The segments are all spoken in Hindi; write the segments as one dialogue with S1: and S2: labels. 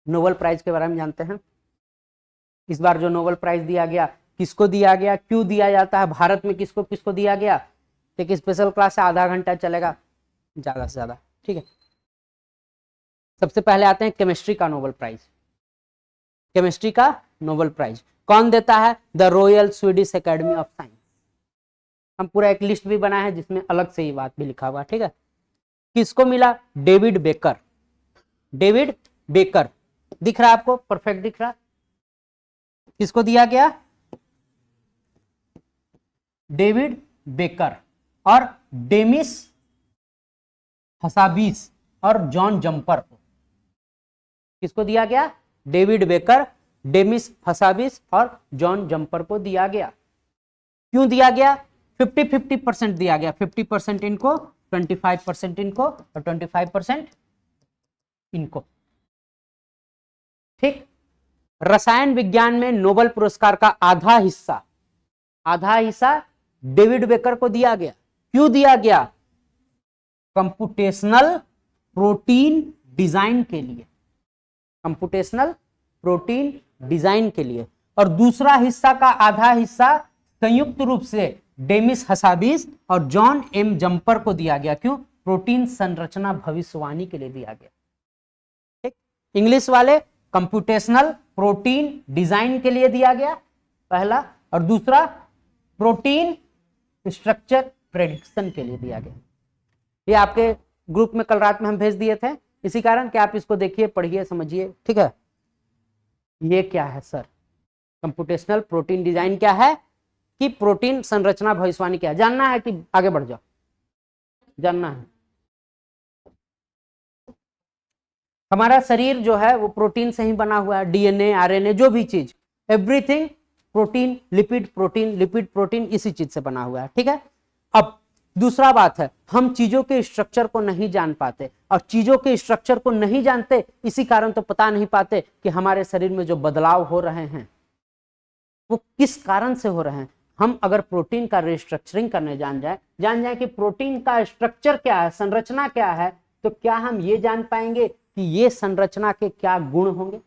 S1: नोबेल प्राइज के बारे में जानते हैं। इस बार जो नोबेल प्राइज दिया गया, किसको दिया गया, क्यों दिया जाता है, भारत में किसको किसको दिया गया। एक स्पेशल क्लास है, आधा घंटा चलेगा ज्यादा से ज्यादा, ठीक है। सबसे पहले आते हैं केमिस्ट्री का नोबेल प्राइज। केमिस्ट्री का नोबेल प्राइज कौन देता है? The royal Swedish academy of science. हम पूरा एक लिस्ट भी बनाए हैं जिसमें अलग से ये बात भी लिखा हुआ, ठीक है। किसको मिला? David baker. डेविड बेकर दिख रहा है आपको? परफेक्ट दिख रहा है। किसको दिया गया? डेविड बेकर और डेमिस हसाबिस और जॉन जम्पर को। किसको दिया गया? डेविड बेकर, डेमिस हसाबिस और जॉन जम्पर को दिया गया। क्यों दिया गया? 50-50% दिया गया। 50% इनको, 25% इनको और 25% इनको, ठीक। रसायन विज्ञान में नोबेल पुरस्कार का आधा हिस्सा डेविड बेकर को दिया गया। क्यों दिया गया? कंप्यूटेशनल प्रोटीन डिजाइन के लिए। कंप्यूटेशनल प्रोटीन डिजाइन के लिए। और दूसरा हिस्सा का आधा हिस्सा संयुक्त रूप से डेमिस हसाबिस और जॉन एम जम्पर को दिया गया। क्यों? प्रोटीन संरचना भविष्यवाणी के लिए दिया गया, ठीक। इंग्लिश वाले कंप्यूटेशनल प्रोटीन डिजाइन के लिए दिया गया पहला, और दूसरा प्रोटीन स्ट्रक्चर प्रेडिक्शन के लिए दिया गया। ये आपके ग्रुप में कल रात में हम भेज दिए थे, इसी कारण कि आप इसको देखिए, पढ़िए, समझिए, ठीक है। ये क्या है सर? कंप्यूटेशनल प्रोटीन डिजाइन क्या है कि प्रोटीन संरचना भविष्यवाणी क्या है, जानना है कि आगे बढ़ जाओ? जानना है। हमारा शरीर जो है वो प्रोटीन से ही बना हुआ है। डीएनए, आरएनए, जो भी चीज, एवरीथिंग प्रोटीन, लिपिड प्रोटीन इसी चीज से बना हुआ है, ठीक है। अब दूसरा बात है, हम चीजों के स्ट्रक्चर को नहीं जान पाते, और चीजों के स्ट्रक्चर को नहीं जानते इसी कारण तो पता नहीं पाते कि हमारे शरीर में जो बदलाव हो रहे हैं वो किस कारण से हो रहे हैं। हम अगर प्रोटीन का रिस्ट्रक्चरिंग करने जान जाए कि प्रोटीन का स्ट्रक्चर क्या है, संरचना क्या है, तो क्या हम ये जान पाएंगे कि ये संरचना के क्या गुण होंगे।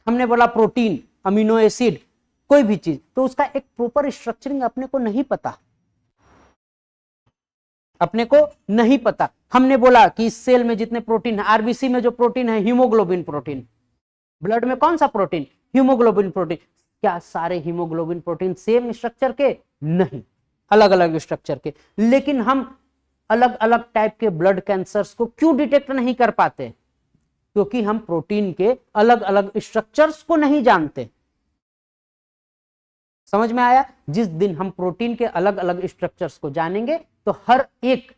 S1: हमने बोला प्रोटीन, अमीनो एसिड, कोई भी चीज, तो उसका एक प्रॉपर स्ट्रक्चरिंग अपने को नहीं पता, अपने को नहीं पता। हमने बोला कि इस सेल में जितने प्रोटीन है, आरबीसी में जो प्रोटीन है हीमोग्लोबिन प्रोटीन, ब्लड में कौन सा प्रोटीन? Haemoglobin protein. क्या सारे हीमोग्लोबिन प्रोटीन सेम स्ट्रक्चर के? नहीं, अलग अलग स्ट्रक्चर के। लेकिन हम अलग अलग टाइप के ब्लड कैंसर्स को क्यों डिटेक्ट नहीं कर पाते? क्योंकि हम प्रोटीन के अलग अलग स्ट्रक्चर्स को नहीं जानते। समझ में आया? जिस दिन हम प्रोटीन के अलग अलग स्ट्रक्चर्स को जानेंगे तो हर एक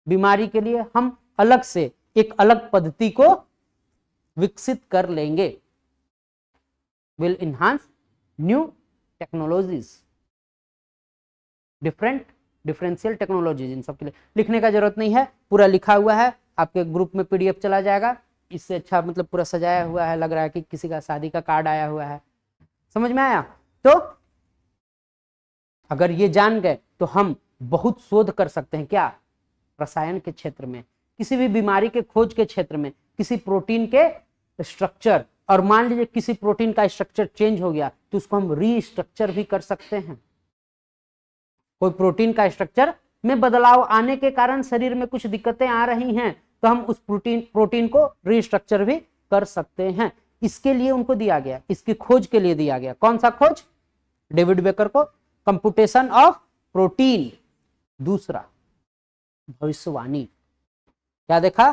S1: बीमारी के लिए हम अलग से एक अलग पद्धति को विकसित कर लेंगे। Will enhance new technologies, differential technologies, इन सब के लिए लिखने का जरूरत नहीं है, पूरा लिखा हुआ है आपके ग्रुप में, पीडीएफ चला जाएगा। इससे अच्छा मतलब पूरा सजाया हुआ है, लग रहा है कि किसी का शादी का कार्ड आया हुआ है। समझ में आया? तो अगर ये जान गए तो हम बहुत शोध कर सकते हैं। क्या? रसायन के क्षेत्र में, किसी भी बीमारी के खोज के क्षेत्र में, किसी प्रोटीन के स्ट्रक्चर, और मान लीजिए किसी प्रोटीन का स्ट्रक्चर चेंज हो गया तो उसको हम रीस्ट्रक्चर भी कर सकते हैं। कोई प्रोटीन का स्ट्रक्चर में बदलाव आने के कारण शरीर में कुछ दिक्कतें आ रही हैं तो हम उस प्रोटीन को रीस्ट्रक्चर भी कर सकते हैं। इसके लिए उनको दिया गया, इसकी खोज के लिए दिया गया। कौन सा खोज? डेविड बेकर को कंप्यूटेशन ऑफ प्रोटीन। दूसरा भविष्यवाणी, क्या देखा?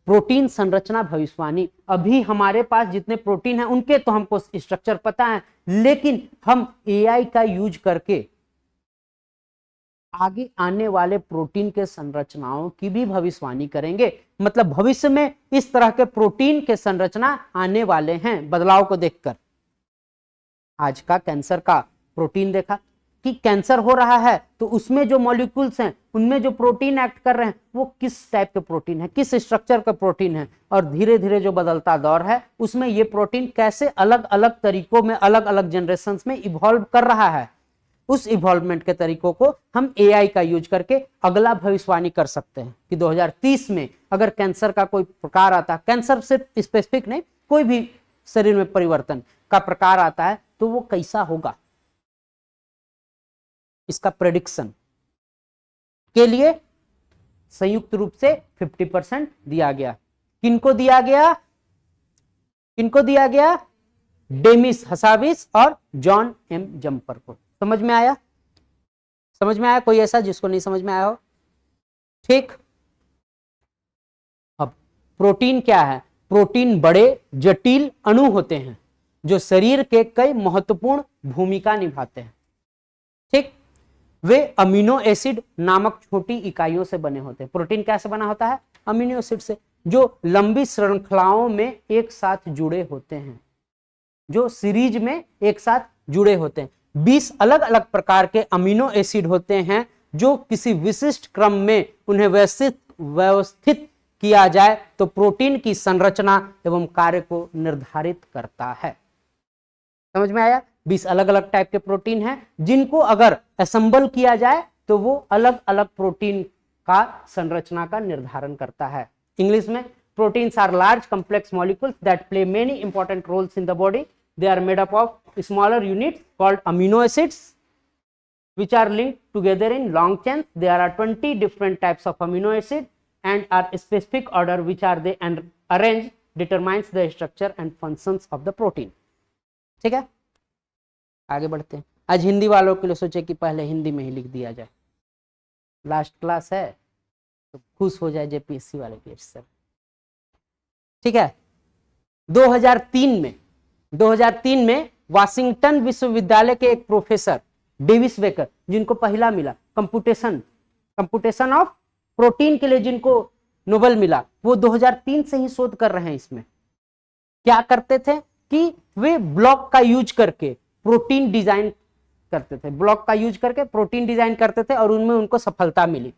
S1: प्रोटीन संरचना भविष्यवाणी। अभी हमारे पास जितने प्रोटीन हैं उनके तो हमको स्ट्रक्चर पता है, लेकिन हम एआई का यूज करके आगे आने वाले प्रोटीन के संरचनाओं की भी भविष्यवाणी करेंगे। मतलब भविष्य में इस तरह के प्रोटीन के संरचना आने वाले हैं बदलाव को देखकर। आज का कैंसर का प्रोटीन देखा कि कैंसर हो रहा है तो उसमें जो मॉलिक्यूल्स हैं उनमें जो प्रोटीन एक्ट कर रहे हैं वो किस टाइप के प्रोटीन है, किस स्ट्रक्चर का प्रोटीन है, और धीरे धीरे जो बदलता दौर है उसमें ये प्रोटीन कैसे अलग अलग तरीकों में, अलग अलग जनरेशंस में इवॉल्व कर रहा है। उस इवॉल्वमेंट के तरीकों को हम एआई का यूज करके अगला भविष्यवाणी कर सकते हैं कि 2030 में अगर कैंसर का कोई प्रकार आता है, कैंसर सिर्फ स्पेसिफिक नहीं, कोई भी शरीर में परिवर्तन का प्रकार आता है तो वो कैसा होगा, इसका प्रेडिक्शन के लिए संयुक्त रूप से 50% दिया गया। किनको दिया गया? किनको दिया गया? डेमिस हसाबिस और जॉन एम जम्पर को। समझ में आया? समझ में आया? कोई ऐसा जिसको नहीं समझ में आया हो? ठीक। अब प्रोटीन क्या है? प्रोटीन बड़े जटिल अणु होते हैं जो शरीर के कई महत्वपूर्ण भूमिका निभाते हैं। ठीक। वे अमीनो एसिड नामक छोटी इकाइयों से बने होते हैं। प्रोटीन कैसे बना होता है? अमीनो एसिड से, जो लंबी श्रृंखलाओं में एक साथ जुड़े होते हैं, जो सीरीज में एक साथ जुड़े होते हैं। 20 अलग अलग प्रकार के अमीनो एसिड होते हैं जो किसी विशिष्ट क्रम में उन्हें व्यवस्थित किया जाए तो प्रोटीन की संरचना एवं कार्य को निर्धारित करता है। समझ में आया? 20 अलग अलग टाइप के प्रोटीन हैं जिनको अगर असेंबल किया जाए तो वो अलग अलग प्रोटीन का संरचना का निर्धारण करता है। इंग्लिश में proteins are large complex molecules that play many important roles in the body. They are made up of smaller units called amino acids which are linked together in long chains. There are 20 different types of amino acid and are specific order which are they and arranged determines the structure and functions of the protein. ठीक है, आगे बढ़ते हैं। आज हिंदी वालों के लिए सोचे कि पहले हिंदी में ही लिख दिया जाए, लास्ट क्लास है तो खुश हो जाए जेपीएससी वाले पेज सर। ठीक है, 2003 में वाशिंगटन विश्वविद्यालय के एक प्रोफेसर डेविस बेकर, जिनको पहला मिला कंप्यूटेशन ऑफ प्रोटीन के लिए जिनको नोबेल मिला, वो 2003 से ही शोध कर रहे हैं। इसमें क्या करते थे कि वे ब्लॉक का यूज करके प्रोटीन डिजाइन करते थे, ब्लॉक का यूज करके प्रोटीन डिजाइन करते थे और उनमें उनको सफलता मिली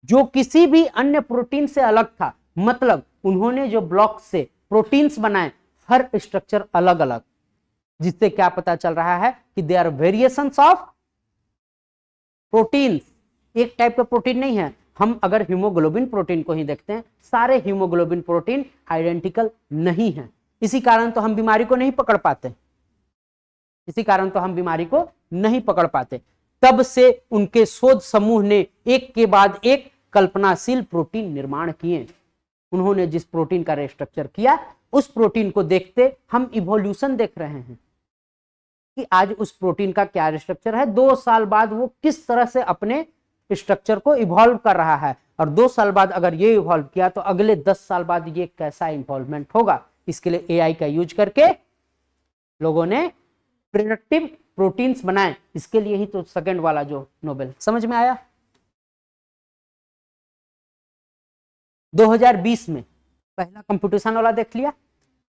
S1: जो किसी भी अन्य प्रोटीन से अलग था। मतलब उन्होंने जो ब्लॉक से प्रोटीन्स बनाए, हर स्ट्रक्चर अलग अलग, जिससे क्या पता चल रहा है कि they are variations of proteins. एक टाइप का प्रोटीन नहीं है। हम अगर हीमोग्लोबिन प्रोटीन को ही देखते हैं, सारे हीमोग्लोबिन प्रोटीन आइडेंटिकल नहीं है। इसी कारण तो हम बीमारी को नहीं पकड़ पाते, तब से उनके शोध समूह ने एक के बाद एक कल्पनाशील प्रोटीन निर्माण किए। उन्होंने जिस प्रोटीन का स्ट्रक्चर किया, उस प्रोटीन को देखते हम इवोल्यूशन देख रहे हैं कि आज उस प्रोटीन का क्या स्ट्रक्चर है, 2 साल बाद वो किस तरह से अपने स्ट्रक्चर को इवॉल्व कर रहा है, और 2 साल बाद अगर ये इवॉल्व किया तो अगले 10 साल बाद ये कैसा इन्वॉल्वमेंट होगा। इसके लिए एआई का यूज करके लोगों ने प्रिडिक्टिव प्रोटीन्स बनाए। इसके लिए ही तो सेकंड वाला जो नोबेल। समझ में आया? 2020 में पहला कंप्यूटेशन वाला देख लिया।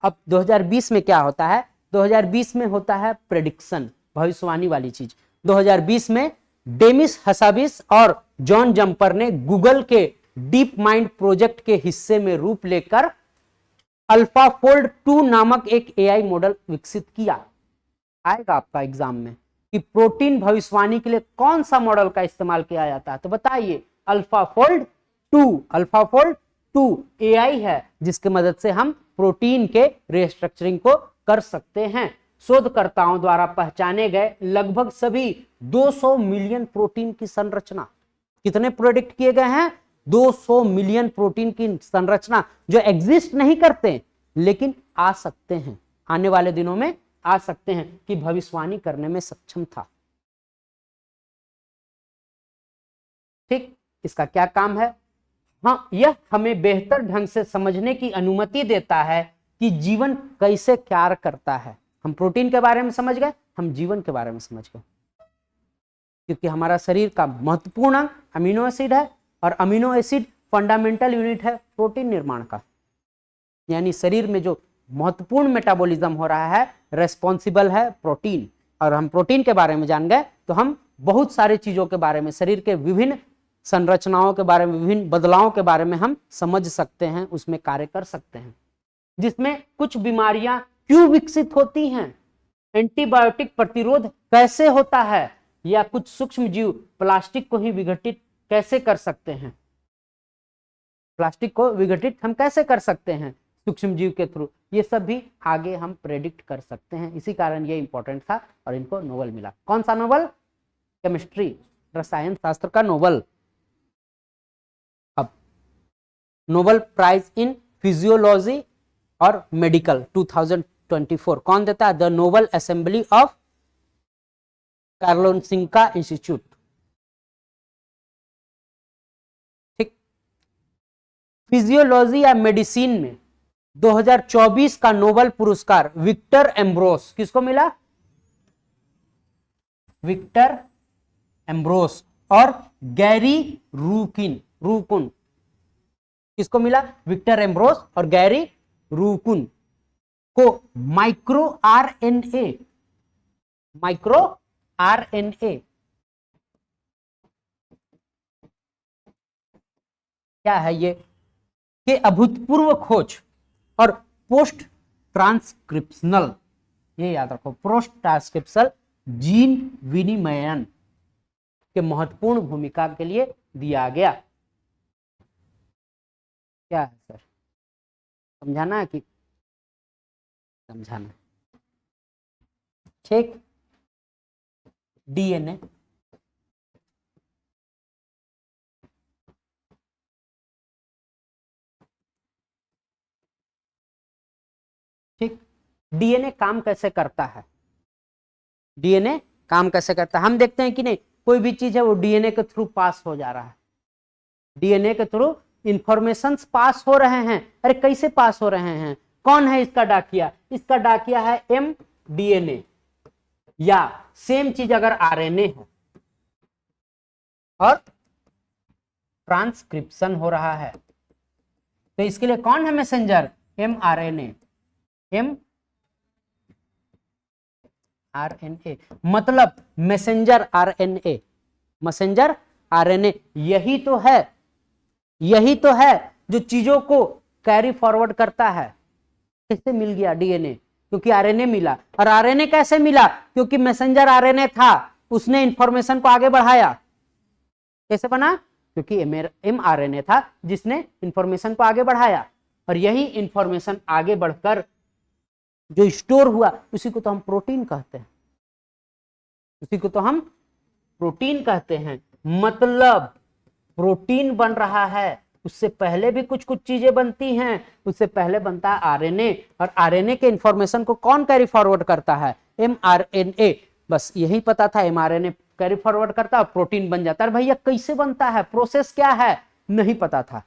S1: अब 2020 में क्या होता है? 2020 में होता है प्रेडिक्शन, भविष्यवाणी वाली चीज। 2020 में डेमिस हसाबिस और जॉन जम्पर ने गूगल के डीप माइंड प्रोजेक्ट के हिस्से में रूप लेकर अल्फाफोल्ड 2 नामक एक एआई मॉडल विकसित किया। आएगा आपका एग्जाम में कि प्रोटीन भविष्यवाणी के लिए कौन सा मॉडल का इस्तेमाल किया जाता है, तो बताइए। अल्फाफोल्ड 2 एआई है जिसकी मदद से हम प्रोटीन के रीस्ट्रक्चरिंग को कर सकते हैं। शोधकर्ताओं द्वारा पहचाने गए लगभग सभी 200 मिलियन प्रोटीन की संरचना, कितने प्रोडिक्ट किए गए हैं? 200 मिलियन प्रोटीन की संरचना जो एग्जिस्ट नहीं करते लेकिन आ सकते हैं, आने वाले दिनों में आ सकते हैं, कि भविष्यवाणी करने में सक्षम था। ठीक, इसका क्या काम है? हाँ, यह हमें बेहतर ढंग से समझने की अनुमति देता है कि जीवन कैसे कार्य करता है। हम प्रोटीन के बारे में समझ गए, हम जीवन के बारे में समझ गए, क्योंकि हमारा शरीर का महत्वपूर्ण अंग अमीनो एसिड है और अमीनो एसिड फंडामेंटल यूनिट है प्रोटीन निर्माण का। यानी शरीर में जो महत्वपूर्ण मेटाबॉलिज्म हो रहा है, रेस्पॉन्सिबल है प्रोटीन। और हम प्रोटीन के बारे में जान गए तो हम बहुत सारी चीजों के बारे में, शरीर के विभिन्न संरचनाओं के बारे में, विभिन्न बदलावों के बारे में हम समझ सकते हैं, उसमें कार्य कर सकते हैं। जिसमें कुछ बीमारियां क्यों विकसित होती हैं, एंटीबायोटिक प्रतिरोध कैसे होता है, या कुछ सूक्ष्म जीव प्लास्टिक को ही विघटित कैसे कर सकते हैं, प्लास्टिक को विघटित हम कैसे कर सकते हैं सूक्ष्म जीव के थ्रू, ये सब भी आगे हम प्रेडिक्ट कर सकते हैं। इसी कारण ये इंपॉर्टेंट था और इनको नोबेल मिला। कौन सा नोबेल? केमिस्ट्री, रसायन शास्त्र का नोबेल। अब नोबेल प्राइज इन फिजियोलॉजी और मेडिकल 2024 कौन देता है? The Nobel assembly of Karolinska institute. ठीक। फिजियोलॉजी या मेडिसिन में 2024 का नोबेल पुरस्कार विक्टर एम्ब्रोस, किसको मिला? विक्टर एम्ब्रोस और गैरी रूकुन, किसको मिला? विक्टर एम्ब्रोस और गैरी रूकुन को माइक्रो आरएनए क्या है ये के अभूतपूर्व खोज और पोस्ट ट्रांसक्रिप्शनल, ये याद रखो, पोस्ट ट्रांसक्रिप्शनल जीन विनिमयन के महत्वपूर्ण भूमिका के लिए दिया गया। क्या है सर? समझाना है कि समझाना? ठीक। डीएनए, ठीक। डीएनए काम कैसे करता है? डीएनए काम कैसे करता है हम देखते हैं कि नहीं, कोई भी चीज है वो डीएनए के थ्रू पास हो जा रहा है, डीएनए के थ्रू इंफॉर्मेशन पास हो रहे हैं। अरे कैसे पास हो रहे हैं? कौन है इसका डाकिया? इसका डाकिया है mDNA, या सेम चीज अगर आरएनए है और ट्रांसक्रिप्शन हो रहा है तो इसके लिए कौन है मैसेंजर? mRNA, mRNA मतलब मैसेंजर आरएनए, मैसेंजर आरएनए यही तो है जो चीजों को कैरी फॉरवर्ड करता है। कैसे मिल गया डीएनए? क्योंकि आरएनए मिला। और आरएनए कैसे मिला? क्योंकि मैसेंजर आरएनए था, उसने इंफॉर्मेशन को आगे बढ़ाया। कैसे बना? क्योंकि mRNA था जिसने इंफॉर्मेशन को आगे बढ़ाया, और यही इंफॉर्मेशन आगे बढ़कर जो स्टोर हुआ उसी को तो हम प्रोटीन कहते हैं, उसी को तो हम प्रोटीन कहते हैं। मतलब प्रोटीन बन रहा है, उससे पहले भी कुछ चीजें बनती हैं। उससे पहले बनता है आरएनए, और आरएनए के इंफॉर्मेशन को कौन कैरी फॉरवर्ड करता है? mRNA। बस यही पता था, mRNA कैरी फॉरवर्ड करता है, प्रोटीन बन जाता है। भैया कैसे बनता है, प्रोसेस क्या है, नहीं पता था,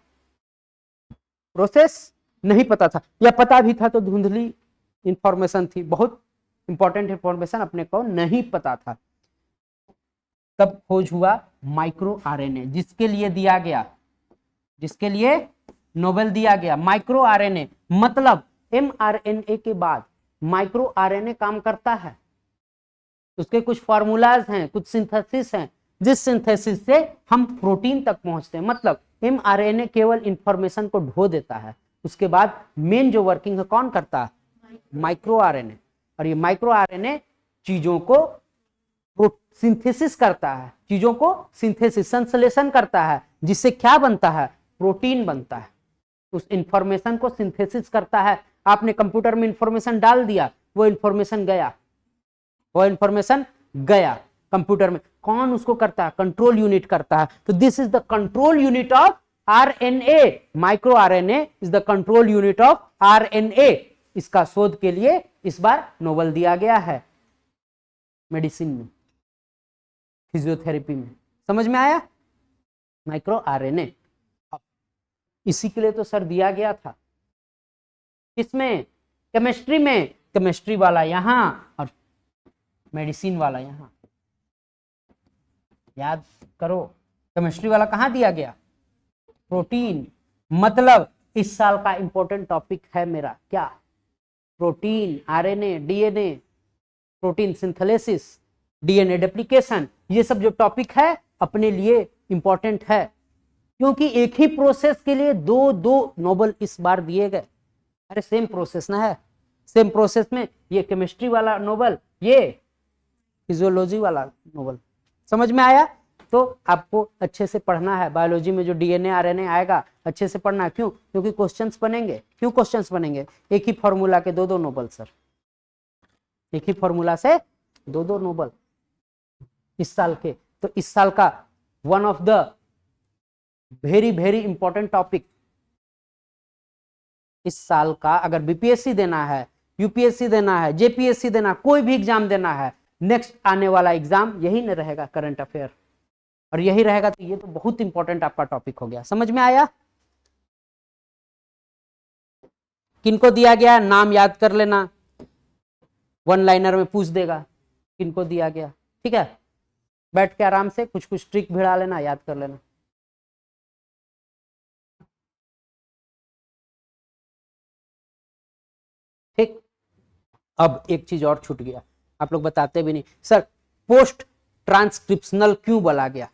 S1: प्रोसेस नहीं पता था, या पता भी था तो धुंधली इंफॉर्मेशन थी, बहुत इंपॉर्टेंट इंफॉर्मेशन अपने को नहीं पता था। तब खोज हुआ माइक्रो आरएनए, जिसके लिए दिया गया, जिसके लिए नोबेल दिया गया, माइक्रो आरएनए। मतलब mRNA के बाद माइक्रो आरएनए काम करता है, उसके कुछ फार्मूलाज हैं, कुछ सिंथेसिस हैं, जिस सिंथेसिस से हम प्रोटीन तक पहुंचते हैं। मतलब mRNA केवल इंफॉर्मेशन को ढो देता है, उसके बाद मेन जो वर्किंग है कौन करता है? Micro RNA. और ये माइक्रो आरएनए चीजों को सिंथेसिस करता है, चीजों को सिंथेसिस संश्लेषण करता है, जिससे क्या बनता है? प्रोटीन बनता है। उस इंफॉर्मेशन को सिंथेसिस करता है। आपने कंप्यूटर में इंफॉर्मेशन डाल दिया, वो इंफॉर्मेशन गया, वो इंफॉर्मेशन गया कंप्यूटर में। कौन उसको करता है? कंट्रोल यूनिट करता है। तो this is the control unit of RNA. Micro RNA is the control unit of RNA. इसका शोध के लिए इस बार नोबेल दिया गया है, मेडिसिन में, फिजियोथेरेपी में। समझ में आया? माइक्रो आरएनए इसी के लिए तो सर दिया गया था। किसमें? केमिस्ट्री में। केमिस्ट्री वाला यहां और मेडिसिन वाला यहां, याद करो। केमिस्ट्री वाला कहां दिया गया? प्रोटीन। मतलब इस साल का इंपॉर्टेंट टॉपिक है मेरा क्या? Protein, RNA, DNA, protein synthesis, DNA duplication. ये सब जो टॉपिक है अपने लिए इंपॉर्टेंट है, क्योंकि एक ही प्रोसेस के लिए दो नोबेल इस बार दिए गए। अरे सेम प्रोसेस ना है, सेम प्रोसेस में ये केमिस्ट्री वाला नोबेल, ये फिजियोलॉजी वाला नोबेल, समझ में आया? तो आपको अच्छे से पढ़ना है। बायोलॉजी में जो डीएनए आरएनए आएगा अच्छे से पढ़ना। क्यों? क्योंकि क्वेश्चंस बनेंगे। क्यों क्वेश्चंस बनेंगे? एक ही फॉर्मूला के दो नोबल सर, एक ही फॉर्मूला से दो नोबल इस साल के। तो इस साल का one of the very very important topic इस साल का, अगर बीपीएससी देना है, यूपीएससी देना है, जेपीएससी देना, कोई भी एग्जाम देना है, नेक्स्ट आने वाला एग्जाम यही न रहेगा, करंट अफेयर, और यही रहेगा। तो ये तो बहुत इंपॉर्टेंट आपका टॉपिक हो गया। समझ में आया? किनको दिया गया नाम याद कर लेना, वन लाइनर में पूछ देगा किनको दिया गया। ठीक है, बैठ के आराम से कुछ कुछ ट्रिक भिड़ा लेना, याद कर लेना। ठीक, अब एक चीज और छूट गया, आप लोग बताते भी नहीं सर, पोस्ट ट्रांसक्रिप्शनल क्यों बोला गया?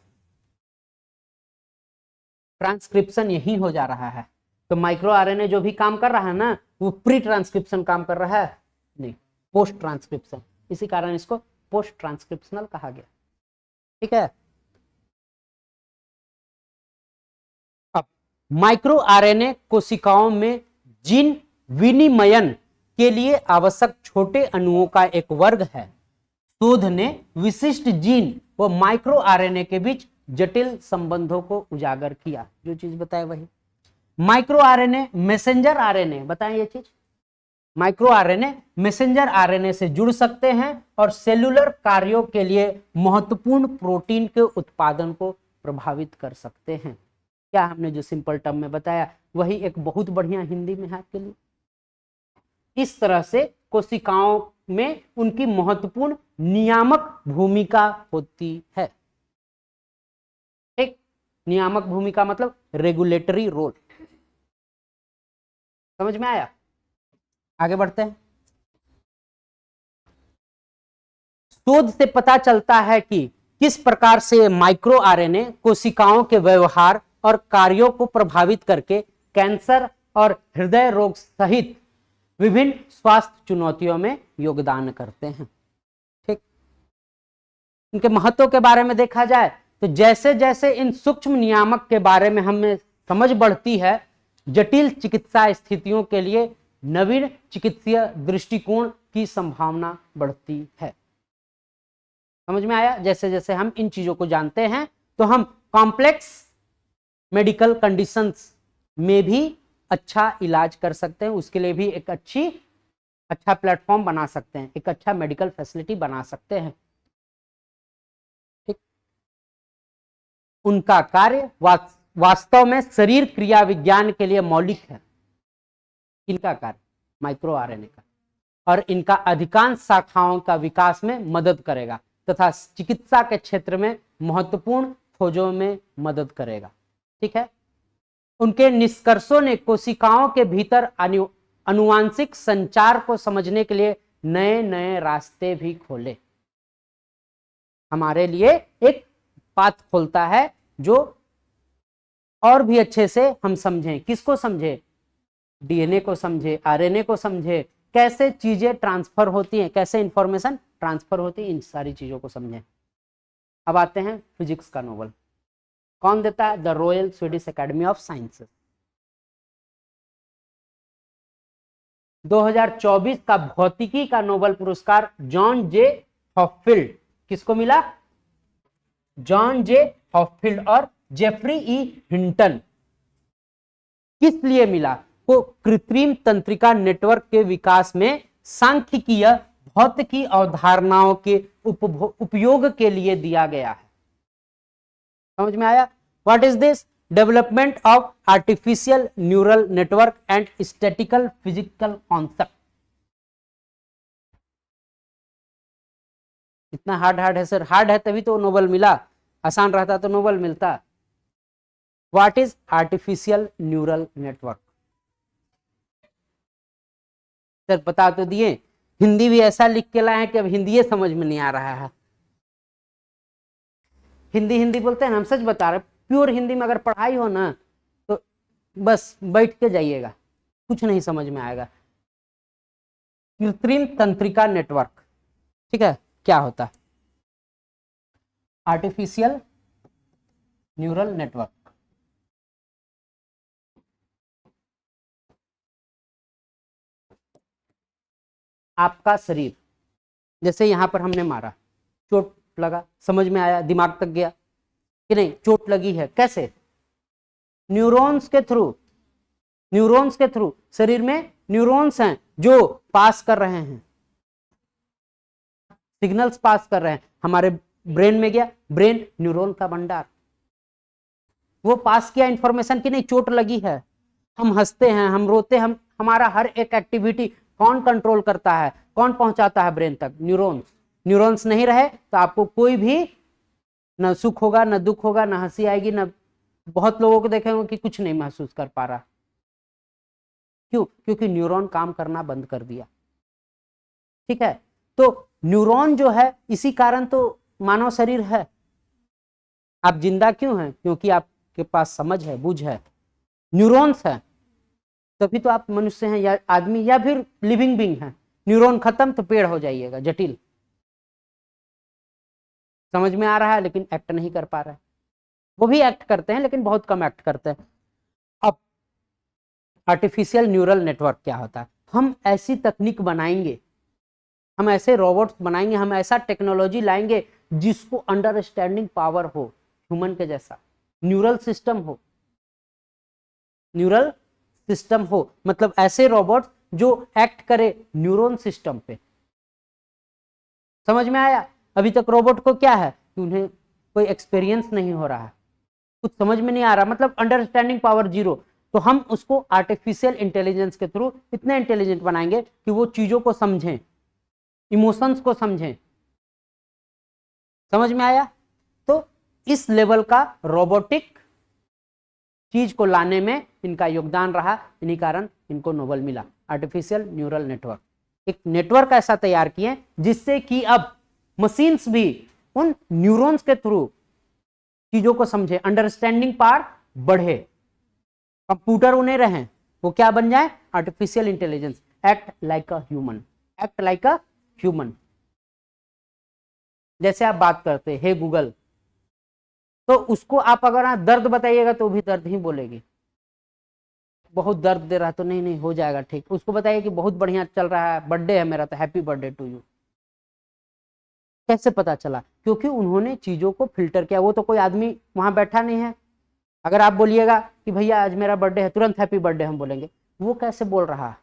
S1: ट्रांसक्रिप्शन यही हो जा रहा है। तो माइक्रो आरएनए जो भी काम कर रहा है ना, वो प्री ट्रांसक्रिप्शन काम कर रहा है, नहीं, पोस्ट ट्रांसक्रिप्शन। इसी कारण इसको पोस्ट ट्रांसक्रिप्शनल कहा गया। ठीक है, अब माइक्रो आरएनए कोशिकाओं में जीन विनिमयन के लिए आवश्यक छोटे अणुओं का एक वर्ग है। शोध ने विशिष्ट जीन व माइक्रो आरएनए के बीच जटिल संबंधों को उजागर किया। जो चीज बताए वही। माइक्रो आरएनए मैसेंजर आरएनए, बताएं ये चीज। माइक्रो आरएनए मैसेंजर आरएनए से जुड़ सकते हैं और सेलुलर कार्यों के लिए महत्वपूर्ण प्रोटीन के उत्पादन को प्रभावित कर सकते हैं। क्या हमने जो सिंपल टर्म में बताया वही एक बहुत बढ़िया हिंदी में है आपके लिए। इस तरह से कोशिकाओं में उनकी महत्वपूर्ण नियामक भूमिका होती है। एक नियामक भूमिका मतलब रेगुलेटरी रोल। समझ में आया? आगे बढ़ते हैं। शोध से पता चलता है कि किस प्रकार से माइक्रो आरएनए कोशिकाओं के व्यवहार और कार्यों को प्रभावित करके कैंसर और हृदय रोग सहित विभिन्न स्वास्थ्य चुनौतियों में योगदान करते हैं। ठीक, इनके महत्व के बारे में देखा जाए तो जैसे जैसे इन सूक्ष्म नियामक के बारे में हमें समझ बढ़ती है, जटिल चिकित्सा स्थितियों के लिए नवीन चिकित्सीय दृष्टिकोण की संभावना बढ़ती है। समझ में आया? जैसे जैसे हम इन चीजों को जानते हैं तो हम कॉम्प्लेक्स मेडिकल कंडीशंस में भी अच्छा इलाज कर सकते हैं, उसके लिए भी एक अच्छा प्लेटफॉर्म बना सकते हैं, एक अच्छा मेडिकल फैसिलिटी बना सकते हैं। ठीक, उनका कार्य वास्तव में शरीर क्रिया विज्ञान के लिए मौलिक है। इनका कार्य माइक्रो आरएनए का, और इनका अधिकांश शाखाओं का विकास में मदद करेगा तथा चिकित्सा के क्षेत्र में महत्वपूर्ण खोजों में मदद करेगा। ठीक है, उनके निष्कर्षों ने कोशिकाओं के भीतर आनुवांशिक संचार को समझने के लिए नए नए रास्ते भी खोले। हमारे लिए एक पाथ खोलता है जो और भी अच्छे से हम समझें। किसको समझे? डीएनए को समझे, आरएनए को समझे, कैसे चीजें ट्रांसफर होती हैं, कैसे इंफॉर्मेशन ट्रांसफर होती है, इन सारी चीजों को समझें। अब आते हैं फिजिक्स का नोबेल। कौन देता है? The royal Swedish academy of sciences. 2024 का भौतिकी का नोबेल पुरस्कार जॉन जे हॉफील्ड, किसको मिला? जॉन जे हॉफील्ड और जेफरी ई हिंटन। किस लिए मिला? को कृत्रिम तंत्रिका नेटवर्क के विकास में सांख्यिकीय भौतिकी अवधारणाओं के उपयोग के लिए दिया गया है। समझ में आया? What is this? Development of artificial neural network and statistical physical concept. इतना हार्ड है सर? हार्ड है तभी तो नोबेल मिला, आसान रहता तो नोबेल मिलता। What is artificial neural network? Sir बता तो दिए, हिंदी भी ऐसा लिख के लाए हैं कि अब हिंदी समझ में नहीं आ रहा है। हिंदी हिंदी बोलते हैं ना, हम सच बता रहे। प्योर हिंदी में अगर पढ़ाई हो ना तो बस बैठ के जाइएगा, कुछ नहीं समझ में आएगा। कृत्रिम तंत्रिका नेटवर्क, ठीक है, क्या होता है? Artificial neural network. आपका शरीर, जैसे यहां पर हमने मारा, चोट लगा, समझ में आया, दिमाग तक गया कि नहीं, चोट लगी है, कैसे? न्यूरॉन्स के थ्रू। न्यूरॉन्स के थ्रू, शरीर में न्यूरॉन्स हैं जो पास कर रहे हैं, सिग्नल्स पास कर रहे हैं, हमारे ब्रेन में गया, ब्रेन न्यूरॉन का भंडार, वो पास किया इंफॉर्मेशन की नहीं, चोट लगी है। हम हंसते हैं, हम रोते हैं, हमारा हर एक एक्टिविटी कौन कंट्रोल करता है, कौन पहुंचाता है ब्रेन तक? न्यूरॉन्स। न्यूरॉन्स नहीं रहे तो आपको कोई भी न सुख होगा, न दुख होगा, न हंसी आएगी, न, बहुत लोगों को देखेंगे कि कुछ नहीं महसूस कर पा रहा। क्यों? क्योंकि न्यूरॉन काम करना बंद कर दिया। ठीक है, तो न्यूरॉन जो है, इसी कारण तो मानव शरीर है। आप जिंदा क्यों हैं? क्योंकि आपके पास समझ है, बुझ है, न्यूरॉन्स है, तभी तो आप मनुष्य हैं या आदमी या फिर लिविंग बीइंग है। न्यूरॉन खत्म तो पेड़ हो जाइएगा, जटिल। समझ में आ रहा है, लेकिन एक्ट नहीं कर पा रहा है। वो भी एक्ट करते हैं लेकिन बहुत कम एक्ट करते हैं। अब आर्टिफिशियल न्यूरल नेटवर्क क्या होता है? हम ऐसी तकनीक बनाएंगे, हम ऐसे रोबोट्स बनाएंगे, हम ऐसा टेक्नोलॉजी लाएंगे जिसको अंडरस्टैंडिंग पावर हो ह्यूमन के जैसा, न्यूरल सिस्टम हो, न्यूरल सिस्टम हो, मतलब ऐसे रोबोट जो एक्ट करे न्यूरॉन सिस्टम पे। समझ में आया? अभी तक रोबोट को क्या है कि उन्हें कोई एक्सपीरियंस नहीं हो रहा है, कुछ समझ में नहीं आ रहा, मतलब अंडरस्टैंडिंग पावर जीरो। तो हम उसको आर्टिफिशियल इंटेलिजेंस के थ्रू इतने इंटेलिजेंट बनाएंगे कि वो चीजों को समझें, इमोशंस को समझें। समझ में आया? तो इस लेवल का रोबोटिक चीज को लाने में इनका योगदान रहा, इन्हीं कारण इनको नोबेल मिला। आर्टिफिशियल न्यूरल नेटवर्क, एक नेटवर्क ऐसा तैयार किए जिससे कि अब मशीन्स भी उन न्यूरॉन्स के थ्रू चीजों को समझे, अंडरस्टैंडिंग पावर बढ़े, कंप्यूटर उन्हें रहे, वो क्या बन जाए? Artificial intelligence, act like a human, act like a human. जैसे आप बात करते हे गूगल, तो उसको आप अगर दर्द बताइएगा तो भी दर्द ही बोलेगी। बहुत दर्द दे रहा है तो नहीं नहीं हो जाएगा ठीक। उसको बताइए कि बहुत बढ़िया चल रहा है, बर्थडे है मेरा तो हैप्पी बर्थडे टू यू। कैसे पता चला? क्योंकि उन्होंने चीजों को फिल्टर किया। वो तो कोई आदमी वहां बैठा नहीं है, अगर आप बोलिएगा कि भैया आज मेरा बर्थडे है, तुरंत हैप्पी बर्थडे हम बोलेंगे। वो कैसे बोल रहा है?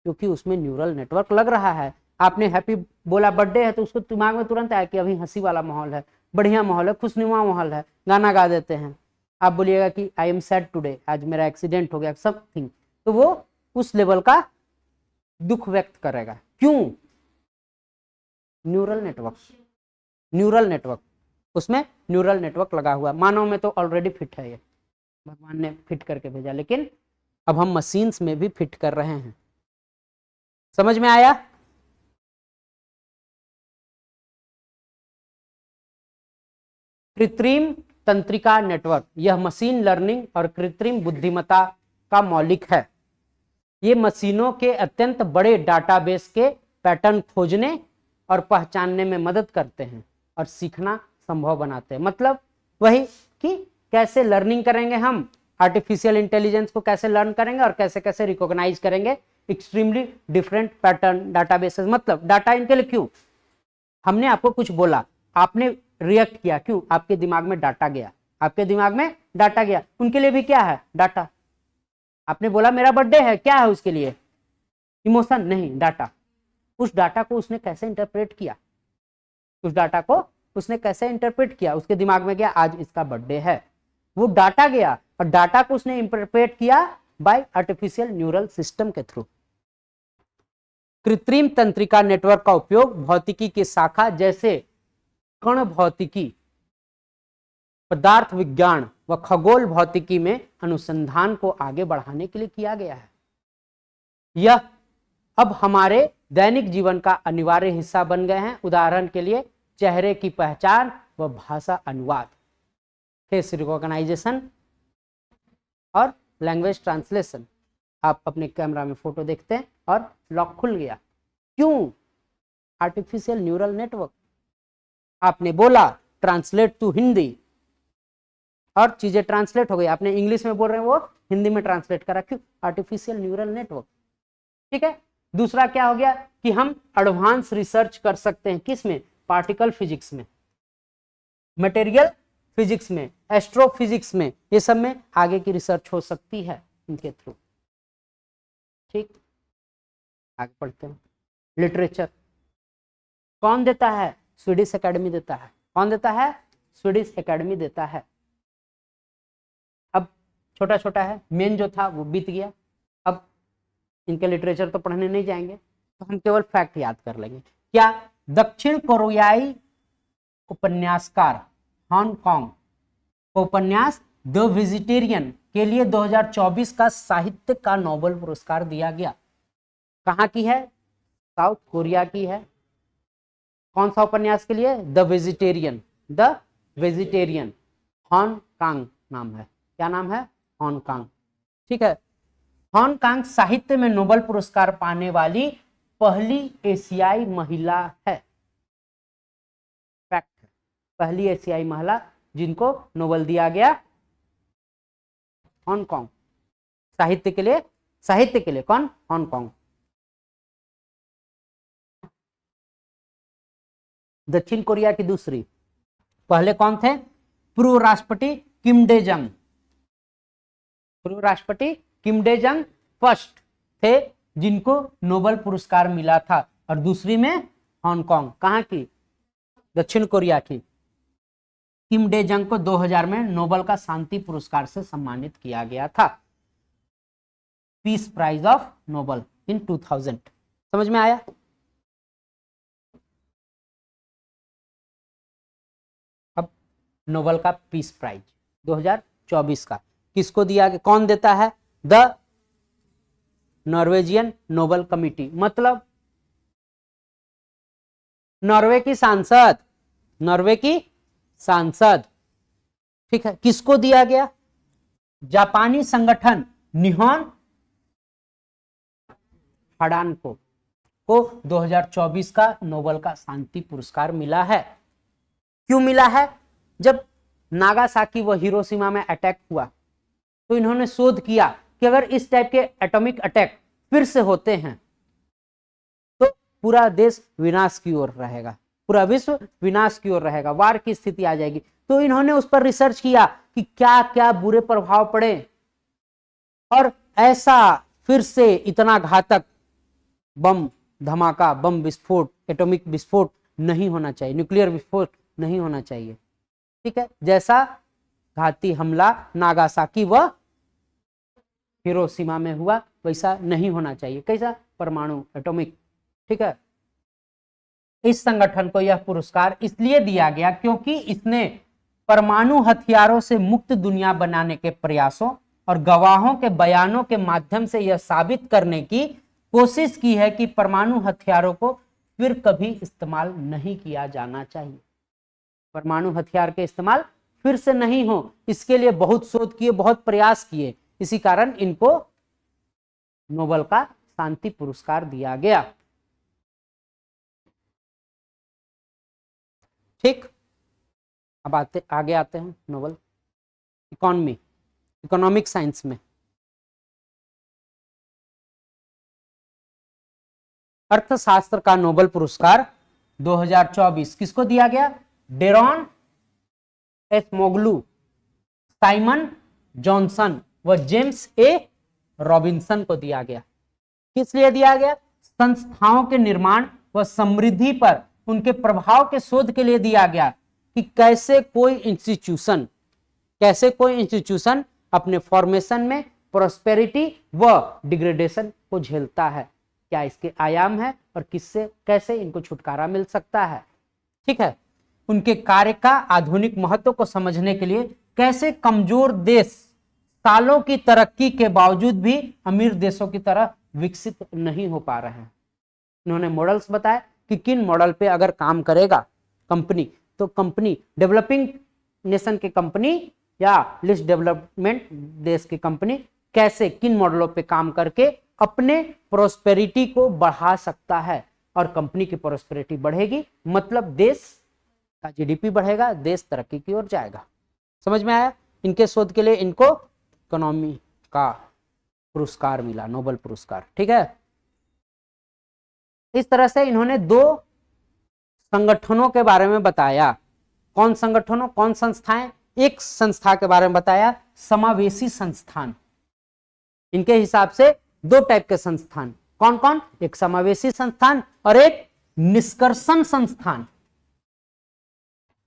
S1: क्योंकि उसमें न्यूरल नेटवर्क लग रहा है। आपने हैप्पी बोला, बर्थडे है, तो उसको दिमाग में तुरंत आया कि अभी हंसी वाला माहौल है, बढ़िया माहौल है, खुशनुमा माहौल है, गाना गा देते हैं। आप बोलिएगा कि आई एम सैड टुडे, आज मेरा एक्सीडेंट हो गया समथिंग, तो वो उस लेवल का दुख व्यक्त करेगा। क्यों? न्यूरल नेटवर्क, न्यूरल नेटवर्क, उसमें न्यूरल नेटवर्क लगा हुआ। मानव में तो ऑलरेडी फिट है, ये भगवान ने फिट करके भेजा, लेकिन अब हम मशीन्स में भी फिट कर रहे हैं। समझ में आया? कृत्रिम तंत्रिका नेटवर्क, यह मशीन लर्निंग और कृत्रिम बुद्धिमत्ता का मौलिक है। ये मशीनों के अत्यंत बड़े डाटाबेस के पैटर्न खोजने और पहचानने में मदद करते हैं और सीखना संभव बनाते हैं। मतलब वही कि कैसे लर्निंग करेंगे हम, आर्टिफिशियल इंटेलिजेंस को कैसे लर्न करेंगे और कैसे कैसे रिकॉग्नाइज करेंगे एक्सट्रीमली डिफरेंट पैटर्न डाटाबेसेस। मतलब डाटा इनके लिए क्यों? हमने आपको कुछ बोला, आपने रिएक्ट किया, क्यों? आपके दिमाग में डाटा गया, आपके दिमाग में डाटा गया। उनके लिए भी क्या है? डाटा। आपने बोला मेरा बर्थडे है, क्या है उसके लिए? इमोशन नहीं, डाटा। उस डाटा को उसने कैसे इंटरप्रेट किया, उस डाटा को उसने कैसे इंटरप्रेट किया, उसके दिमाग में गया आज इसका बर्थडे है, वो डाटा गया और डाटा को उसने इंटरप्रेट किया बाय आर्टिफिशियल न्यूरल सिस्टम के थ्रू। कृत्रिम तंत्रिका नेटवर्क का उपयोग भौतिकी की शाखा जैसे कण भौतिकी, पदार्थ विज्ञान व खगोल भौतिकी में अनुसंधान को आगे बढ़ाने के लिए किया गया है। यह अब हमारे दैनिक जीवन का अनिवार्य हिस्सा बन गए हैं। उदाहरण के लिए चेहरे की पहचान व भाषा अनुवाद, फेस रिकॉग्नाइजेशन और लैंग्वेज ट्रांसलेशन। आप अपने कैमरा में फोटो देखते हैं और लॉक खुल गया, क्यों? Artificial neural network. आपने बोला ट्रांसलेट टू हिंदी, और चीजें ट्रांसलेट हो गई, आपने इंग्लिश में बोल रहे हैं वो हिंदी में ट्रांसलेट करा, क्यों? Artificial neural network. ठीक है। दूसरा क्या हो गया कि हम एडवांस रिसर्च कर सकते हैं, किसमें? पार्टिकल फिजिक्स में, मटेरियल फिजिक्स में, एस्ट्रोफिजिक्स में, ये सब में आगे की रिसर्च हो सकती है इनके थ्रू। ठीक, आगे पढ़ते हैं। लिटरेचर कौन देता है? स्वीडिश एकेडमी देता है। कौन देता है? स्वीडिश एकेडमी देता है। अब छोटा छोटा है, मेन जो था वो बीत गया, अब इनके लिटरेचर तो पढ़ने नहीं जाएंगे, तो हम केवल फैक्ट याद कर लेंगे। क्या? दक्षिण कोरियाई उपन्यासकार हांगकांग को उपन्यास द वेजिटेरियन के लिए 2024 का साहित्य का नोबेल पुरस्कार दिया गया। कहाँ की है? साउथ कोरिया की है। कौन सा उपन्यास के लिए? The vegetarian. The vegetarian, Hong Kong नाम है। क्या नाम है? हांगकांग। ठीक है। हांगकांग साहित्य में नोबेल पुरस्कार पाने वाली पहली एशियाई महिला है। फैक्ट, पहली एशियाई महिला जिनको नोबेल दिया गया, हांगकांग। साहित्य के लिए, साहित्य के लिए कौन? हांगकांग। दक्षिण कोरिया की दूसरी, पहले कौन थे? पूर्व राष्ट्रपति किम डे जंग। पूर्व राष्ट्रपति किम डे जंग फर्स्ट थे जिनको नोबेल पुरस्कार मिला था, और दूसरी में हांगकांग। कहाँ की? दक्षिण कोरिया की। किम डे जंग को 2000 में नोबेल का शांति पुरस्कार से सम्मानित किया गया था, पीस प्राइज ऑफ नोबेल इन 2000। समझ में आया? अब नोबेल का पीस प्राइज 2024 का किसको दिया गया? कौन देता है? द नॉर्वेजियन नोबेल कमिटी, मतलब नॉर्वे की सांसद, नॉर्वे की सांसद। ठीक है। किसको दिया गया? जापानी संगठन निहोन हाडानको को 2024 का नोबेल का शांति पुरस्कार मिला है। क्यों मिला है? जब नागासाकी व हिरोशिमा में अटैक हुआ तो इन्होंने शोध किया कि अगर इस टाइप के एटॉमिक अटैक फिर से होते हैं तो पूरा देश विनाश की ओर रहेगा, पूरा विश्व विनाश की ओर रहेगा, वार की स्थिति आ जाएगी। तो इन्होंने उस पर रिसर्च किया कि क्या क्या बुरे प्रभाव पड़े, और ऐसा फिर से इतना घातक बम धमाका, बम विस्फोट, एटॉमिक विस्फोट नहीं होना चाहिए, न्यूक्लियर विस्फोट नहीं होना चाहिए। ठीक है। जैसा घाती हमला नागासाकी व हिरोशिमा में हुआ वैसा नहीं होना चाहिए। कैसा? परमाणु, एटॉमिक। ठीक है। इस संगठन को यह पुरस्कार इसलिए दिया गया क्योंकि इसने परमाणु हथियारों से मुक्त दुनिया बनाने के प्रयासों और गवाहों के बयानों के माध्यम से यह साबित करने की कोशिश की है कि परमाणु हथियारों को फिर कभी इस्तेमाल नहीं किया जाना चाहिए। परमाणु हथियार के इस्तेमाल फिर से नहीं हो, इसके लिए बहुत शोध किए, बहुत प्रयास किए, इसी कारण इनको नोबेल का शांति पुरस्कार दिया गया। ठीक। अब आगे आते हैं नोबेल इकोनॉमी, इकोनॉमिक साइंस में। अर्थशास्त्र का नोबेल पुरस्कार 2024 किसको दिया गया? डेरॉन एसमोग्लू, साइमन जॉनसन व जेम्स ए रॉबिन्सन को दिया गया। किस लिए दिया गया? संस्थाओं के निर्माण व समृद्धि पर उनके प्रभाव के शोध के लिए दिया गया कि कैसे कोई इंस्टीट्यूशन अपने फॉर्मेशन में प्रोस्पेरिटी व डिग्रेडेशन को झेलता है, क्या इसके आयाम है और किससे कैसे इनको छुटकारा मिल सकता है। ठीक है। उनके कार्य का आधुनिक महत्व को समझने के लिए कैसे कमजोर देश सालों की तरक्की के बावजूद भी अमीर देशों की तरह विकसित नहीं हो पा रहे हैं। उन्होंने मॉडल्स बताए कि किन मॉडल पे अगर काम करेगा कंपनी, तो कंपनी डेवलपिंग नेशन के कंपनी या लिस्ट डेवलपमेंट देश की कंपनी कैसे किन मॉडलों पे काम करके अपने प्रोस्पेरिटी को बढ़ा सकता है, और कंपनी की प्रोस्पेरिटी बढ़ेगी मतलब देश का जीडीपी बढ़ेगा, देश तरक्की की ओर जाएगा। समझ में आया? इनके शोध के लिए इनको इकोनॉमी का पुरस्कार मिला, नोबेल पुरस्कार। ठीक है, इस तरह से इन्होंने 2 संगठनों के बारे में बताया। कौन संगठनों, कौन संस्थाएं? एक संस्था के बारे में बताया, समावेशी संस्थान। इनके हिसाब से 2 टाइप के संस्थान, कौन कौन? एक समावेशी संस्थान और एक निष्कर्षण संस्थान।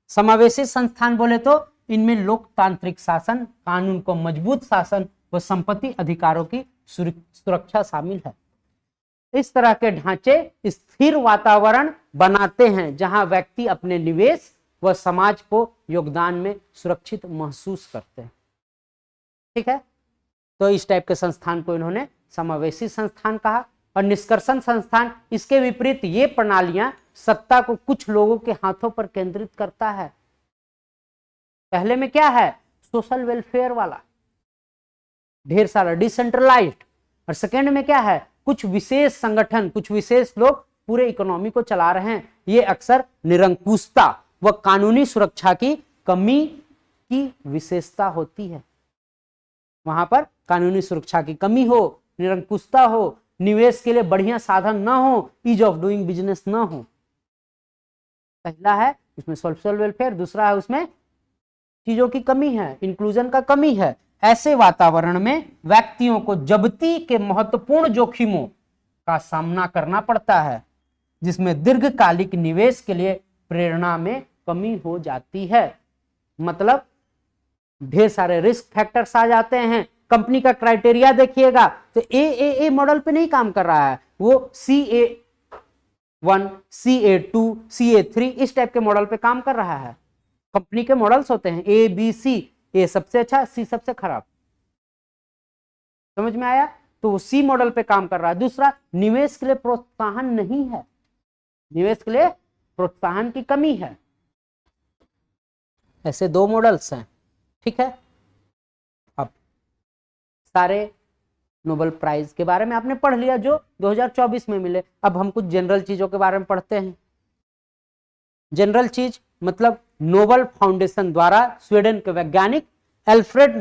S1: समावेशी संस्थान बोले तो इनमें लोकतांत्रिक शासन, कानून को मजबूत शासन व संपत्ति अधिकारों की सुरक्षा शामिल है। इस तरह के ढांचे स्थिर वातावरण बनाते हैं जहां व्यक्ति अपने निवेश व समाज को योगदान में सुरक्षित महसूस करते हैं। ठीक है, तो इस टाइप के संस्थान को इन्होंने समावेशी संस्थान कहा। और निष्कर्षण संस्थान, इसके विपरीत ये प्रणालियां सत्ता को कुछ लोगों के हाथों पर केंद्रित करता है। पहले में क्या है? सोशल वेलफेयर वाला, ढेर सारा डिसेंट्रलाइज्ड। और सेकेंड में क्या है? कुछ विशेष संगठन, कुछ विशेष लोग पूरे इकोनॉमी को चला रहे हैं। ये अक्सर निरंकुशता व कानूनी सुरक्षा की कमी की विशेषता होती है। वहां पर कानूनी सुरक्षा की कमी हो, निरंकुशता हो, निवेश के लिए बढ़िया साधन ना हो, ईज ऑफ डूइंग बिजनेस ना हो। पहला है उसमें सोशल वेलफेयर, दूसरा है उसमें चीजों की कमी है, इंक्लूजन का कमी है। ऐसे वातावरण में व्यक्तियों को जब्ती के महत्वपूर्ण जोखिमों का सामना करना पड़ता है, जिसमें दीर्घकालिक निवेश के लिए प्रेरणा में कमी हो जाती है। मतलब ढेर सारे रिस्क फैक्टर्स आ जाते हैं। कंपनी का क्राइटेरिया देखिएगा तो ए मॉडल पे नहीं काम कर रहा है, वो CA1, CA2, CA3 इस टाइप के मॉडल पे काम कर रहा है। कंपनी के मॉडल्स होते हैं ABC, ए सबसे अच्छा, C सबसे खराब। समझ में आया? तो वो C मॉडल पे काम कर रहा है। दूसरा, निवेश के लिए प्रोत्साहन नहीं है, निवेश के लिए प्रोत्साहन की कमी है। ऐसे 2 मॉडल्स हैं। ठीक है, अब सारे नोबेल प्राइज के बारे में आपने पढ़ लिया जो 2024 में मिले। अब हम कुछ जनरल चीजों के बारे में पढ़ते हैं। जनरल चीज मतलब नोबेल फाउंडेशन द्वारा स्वीडन के वैज्ञानिक एल्फ्रेड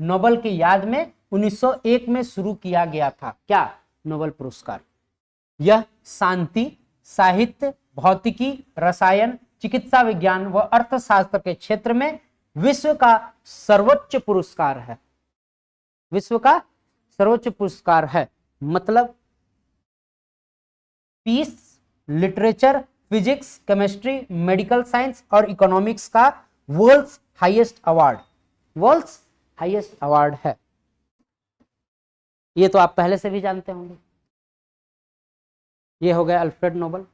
S1: नोबेल की याद में 1901 में शुरू किया गया था। क्या? नोबेल पुरस्कार। यह शांति, साहित्य, भौतिकी, रसायन, चिकित्सा विज्ञान व अर्थशास्त्र के क्षेत्र में विश्व का सर्वोच्च पुरस्कार है। विश्व का सर्वोच्च पुरस्कार है, मतलब peace, literature, physics, chemistry, medical science और इकोनॉमिक्स का वर्ल्ड्स हाईएस्ट अवार्ड है। ये तो आप पहले से भी जानते होंगे। ये हो गया अल्फ्रेड नोबेल।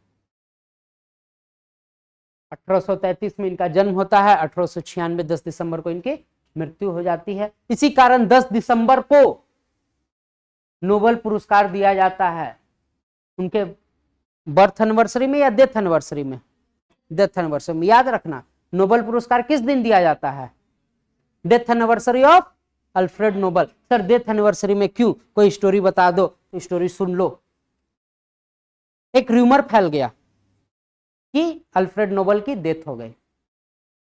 S1: 1833 में इनका जन्म होता है, 1896 10 दिसंबर को इनकी मृत्यु हो जाती है। इसी कारण 10 दिसंबर को नोबेल पुरस्कार दिया जाता है उनके बर्थ एनिवर्सरी में या डेथ एनिवर्सरी में? डेथ एनिवर्सरी में। याद रखना, नोबेल पुरस्कार किस दिन दिया जाता है? Death anniversary of Alfred Nobel. Sir death anniversary में क्यों? कोई स्टोरी बता दो, तो स्टोरी सुन लो। एक रूमर फैल गया कि अल्फ्रेड नोबेल की डेथ हो गई।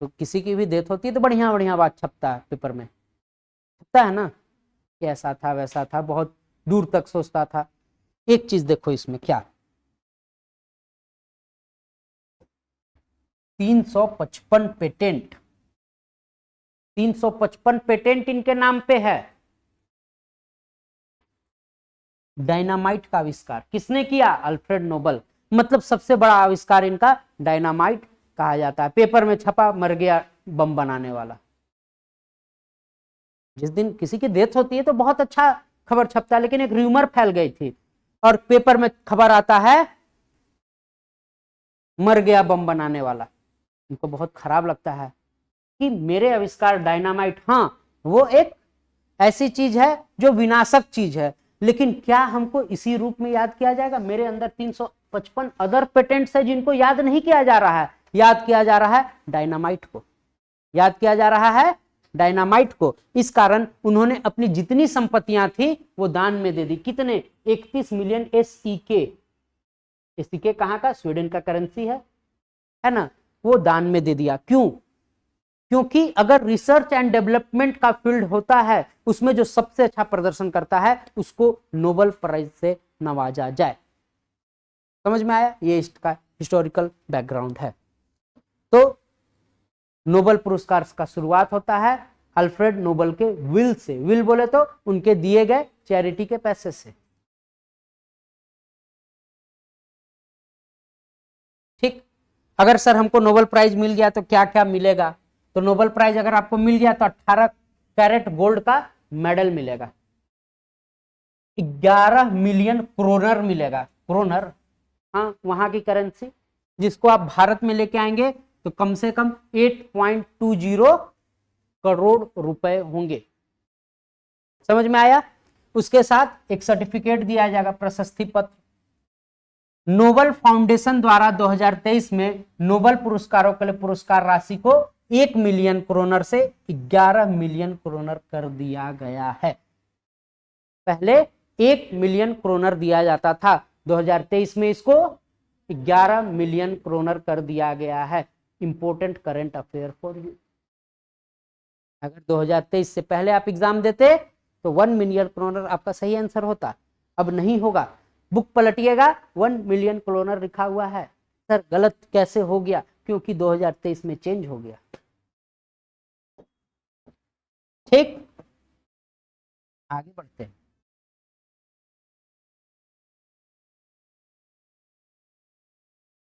S1: तो किसी की भी डेथ होती है तो बढ़िया बढ़िया बात छपता है, पेपर में छपता है ना, कि ऐसा था वैसा था, बहुत दूर तक सोचता था। एक चीज देखो इसमें, क्या 355 पेटेंट, 355 पेटेंट इनके नाम पे है। डायनामाइट का आविष्कार किसने किया? Alfred Nobel. मतलब सबसे बड़ा आविष्कार इनका डायनामाइट कहा जाता है। पेपर में छपा, मर गया बम बनाने वाला। जिस दिन किसी की डेथ होती है तो बहुत अच्छा खबर छपता है, लेकिन एक रूमर फैल गई थी और पेपर में खबर आता है मर गया बम बनाने वाला। उनको बहुत खराब लगता है कि मेरे आविष्कार डायनामाइट, हाँ वो एक ऐसी चीज है जो विनाशक चीज है, लेकिन क्या हमको इसी रूप में याद किया जाएगा? मेरे अंदर 355 अदर पेटेंट्स है जिनको याद नहीं किया जा रहा है। याद किया जा रहा है डायनामाइट को, याद किया जा रहा है डायनामाइट को। इस कारण उन्होंने अपनी जितनी संपत्तियां थी वो दान में दे दी। कितने? 31 मिलियन SEK। SEK कहाँ का? स्वीडन का करेंसी है। है ना, वो दान में दे दिया। क्यों? क्योंकि अगर रिसर्च एंड डेवलपमेंट का फील्ड होता है, उसमें जो सबसे अच्छा प्रदर्शन करता है उसको नोबेल प्राइज से नवाजा जाए। समझ में आया? ये इसका हिस्टोरिकल बैकग्राउंड है। तो नोबेल पुरस्कार का शुरुआत होता है अल्फ्रेड नोबेल के विल से। विल बोले तो उनके दिए गए चैरिटी के पैसे से। ठीक, अगर सर हमको नोबेल प्राइज मिल गया तो क्या क्या मिलेगा? तो नोबेल प्राइज अगर आपको मिल गया तो 18 कैरेट गोल्ड का मेडल मिलेगा, 11 मिलियन क्रोनर मिलेगा। क्रोनर, हाँ, वहां की करेंसी, जिसको आप भारत में लेके आएंगे तो कम से कम 8.20 करोड़ रुपए होंगे। समझ में आया? उसके साथ एक सर्टिफिकेट दिया जाएगा, प्रशस्ति पत्र। नोबेल फाउंडेशन द्वारा 2023 में नोबेल पुरस्कारों के लिए पुरस्कार राशि को 1 मिलियन क्रोनर से 11 मिलियन क्रोनर कर दिया गया है। पहले 1 मिलियन क्रोनर दिया जाता था, 2023 में इसको 11 मिलियन क्रोनर कर दिया गया है। Important current affair for you. अगर 2023 से पहले आप एग्जाम देते तो 1 मिलियन क्रोनर आपका सही आंसर होता, अब नहीं होगा। बुक पलटिएगा 1 मिलियन क्रोनर लिखा हुआ है। सर गलत कैसे हो गया? क्योंकि 2023 में चेंज हो गया। ठीक, आगे बढ़ते हैं।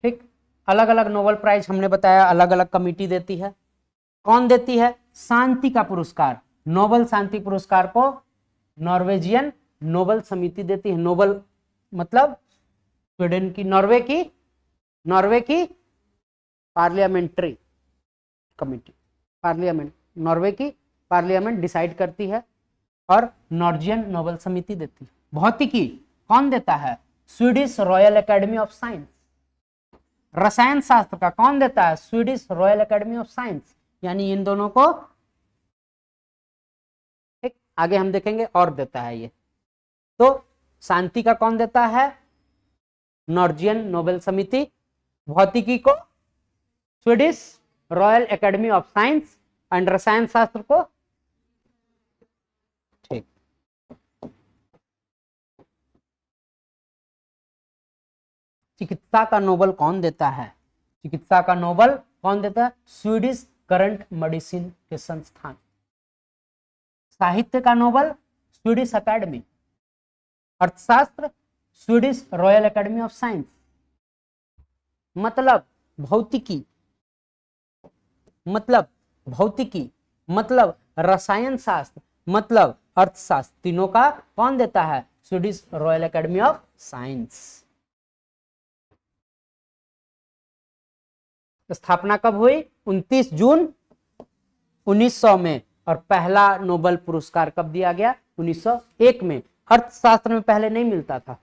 S1: ठीक, अलग अलग नोबेल प्राइज हमने बताया अलग अलग कमिटी देती है। कौन देती है? शांति का पुरस्कार, नोबेल शांति पुरस्कार को नॉर्वेजियन नोबेल समिति देती है। नोबेल मतलब स्वीडन की, नॉर्वे की पार्लियामेंट्री कमिटी, पार्लियामेंट, नॉर्वे की पार्लियामेंट डिसाइड करती है और नॉर्वेजियन नोबेल समिति देती है। भौतिकी कौन देता है? Swedish royal academy of science. रसायन शास्त्र का कौन देता है? Swedish royal academy of science. यानी इन दोनों को, ठीक, आगे हम देखेंगे और देता है ये। तो शांति का कौन देता है? नॉर्वेजियन नोबेल समिति। भौतिकी को Swedish royal academy of science and रसायन शास्त्र को, ठीक, चिकित्सा का नोबेल कौन देता है? चिकित्सा का नोबेल कौन देता है? स्वीडिश करंट मेडिसिन के संस्थान। साहित्य का नोबेल स्वीडिश अकेडमी। अर्थशास्त्र Swedish royal academy of science. मतलब भौतिकी, मतलब रसायन शास्त्र, मतलब अर्थशास्त्र, तीनों का कौन देता है? Swedish royal academy of science. स्थापना कब हुई? 29 जून 1900 में। और पहला नोबेल पुरस्कार कब दिया गया? 1901 में। अर्थशास्त्र में पहले नहीं मिलता था।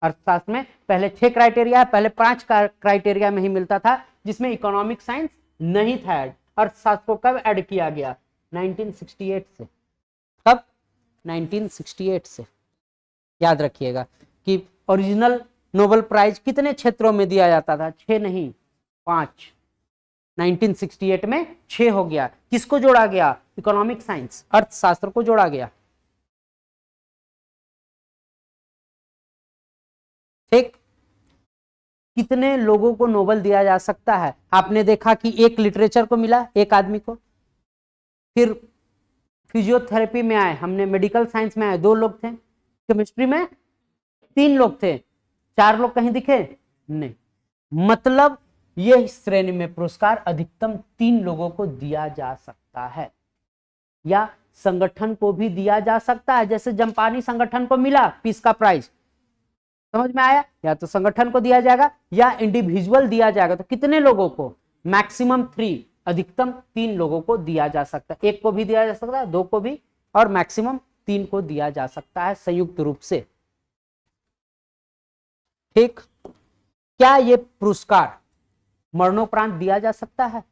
S1: अर्थशास्त्र में पहले 6 क्राइटेरिया, पहले 5 क्राइटेरिया में ही मिलता था, जिसमें इकोनॉमिक साइंस नहीं था ऐड। अर्थशास्त्र को कब ऐड किया गया? 1968 से। कब? 1968 से। याद रखिएगा कि ओरिजिनल नोबेल प्राइज कितने क्षेत्रों में दिया जाता था? 6 नहीं, 5। 1968 में 6 हो गया। किसको जोड़ा गया? इकोनॉमिक साइंस, अर्थशास्त्र को जोड़ा गया। ठीक, कितने लोगों को नोबेल दिया जा सकता है? आपने देखा कि एक लिटरेचर को मिला, एक आदमी को, फिर फिजियोथेरेपी में आए, हमने मेडिकल साइंस में आए 2 लोग थे, केमिस्ट्री में 3 लोग थे, 4 लोग कहीं दिखे नहीं। मतलब यह श्रेणी में पुरस्कार अधिकतम 3 लोगों को दिया जा सकता है, या संगठन को भी दिया जा सकता है। जैसे जापानी संगठन को मिला पीस का प्राइज, समझ में आया? या तो संगठन को दिया जाएगा या इंडिविजुअल दिया जाएगा। तो कितने लोगों को? मैक्सिमम 3, अधिकतम 3 लोगों को दिया जा सकता है। 1 को भी दिया जा सकता है, 2 को भी, और मैक्सिमम 3 को दिया जा सकता है संयुक्त रूप से। ठीक, क्या ये पुरस्कार मरणोपरांत दिया जा सकता है?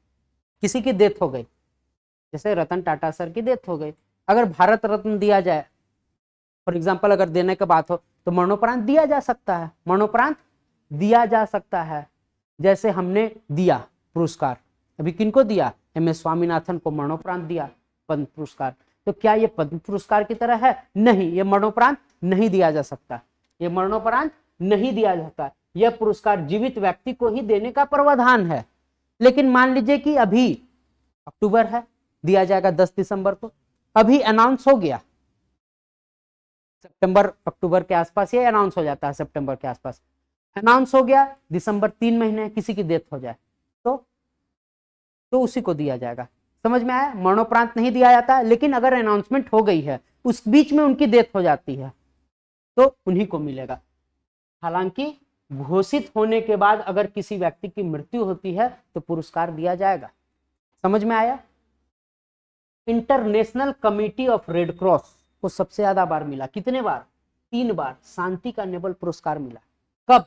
S1: किसी की डेथ हो गई, जैसे रतन टाटा सर की डेथ हो गई, अगर भारत रत्न दिया जाए फॉर एग्जाम्पल, अगर देने की बात हो तो मरणोपरांत दिया जा सकता है, मरणोपरांत दिया जा सकता है। जैसे हमने दिया पुरस्कार, अभी किनको दिया, MS स्वामीनाथन को मरणोपरांत दिया पद्म पुरस्कार, तो क्या ये पद्म पुरस्कार की तरह है? नहीं, ये मरणोपरांत नहीं दिया जा सकता, ये मरणोपरांत नहीं दिया जाता। यह पुरस्कार जीवित व्यक्ति को ही देने का प्रावधान है। लेकिन मान लीजिए कि अभी अक्टूबर है, दिया जाएगा 10 दिसंबर को, अभी अनाउंस हो गया, सितंबर अक्टूबर के आसपास ये अनाउंस हो जाता है, सितंबर के आसपास अनाउंस हो गया, दिसंबर 3 महीने किसी की डेथ हो जाए तो उसी को दिया जाएगा। समझ में आया? मरणोपरांत नहीं दिया जाता, लेकिन अगर अनाउंसमेंट हो गई है, उस बीच में उनकी डेथ हो जाती है, तो उन्हीं को मिलेगा। हालांकि घोषित होने के बाद अगर किसी व्यक्ति की मृत्यु होती है तो पुरस्कार दिया जाएगा। समझ में आया? International committee of red cross को सबसे ज्यादा बार मिला, कितने बार? 3 बार शांति का नोबेल पुरस्कार मिला। कब?